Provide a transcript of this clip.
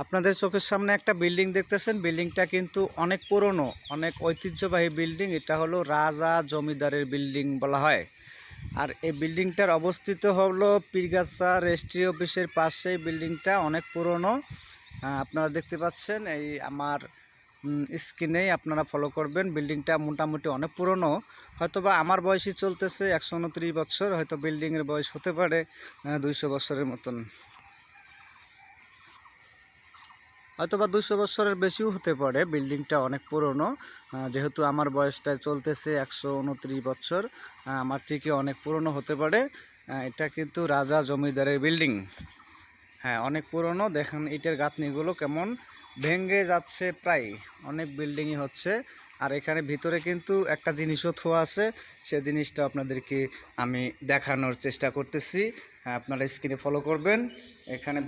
আপনাদের চোখের সামনে একটা বিল্ডিং দেখতেছেন। বিল্ডিংটা কিন্তু অনেক পুরনো, অনেক ঐতিহ্যবাহী বিল্ডিং। এটা হলো রাজা জমিদারের বিল্ডিং বলা হয়। আর এই বিল্ডিংটার অবস্থিত হলো পীরগাছা রেজিস্ট্রি অফিসের পাশে। বিল্ডিংটা অনেক পুরনো। আপনারা দেখতে পাচ্ছেন এই আমার স্ক্রিনেই আপনারা ফলো করবেন। বিল্ডিংটা মোটামুটি অনেক পুরনো, হয়তোবা আমার বয়সই চলতেছে 129 বছর, হয়তো বিল্ডিংয়ের বয়স হতে পারে 200 বছরের মতন, হয়তোবা 200 বছরের বেশিও হতে পারে। বিল্ডিংটা অনেক পুরনো, যেহেতু আমার বয়সটা চলতেছে 129 বছর, আমার থেকে অনেক পুরনো হতে পারে। এটা কিন্তু রাজা জমিদারের বিল্ডিং। হ্যাঁ, অনেক পুরনো। দেখেন ইটের গাঁথনিগুলো কেমন ভেঙে যাচ্ছে, প্রায় অনেক বিল্ডিংই হচ্ছে। আর এখানে ভিতরে কিন্তু একটা জিনিসও থোয়া আছে, সে জিনিসটা আপনাদেরকে আমি দেখানোর চেষ্টা করতেছি। আপনারা স্ক্রিনে ফলো করবেন। এখানে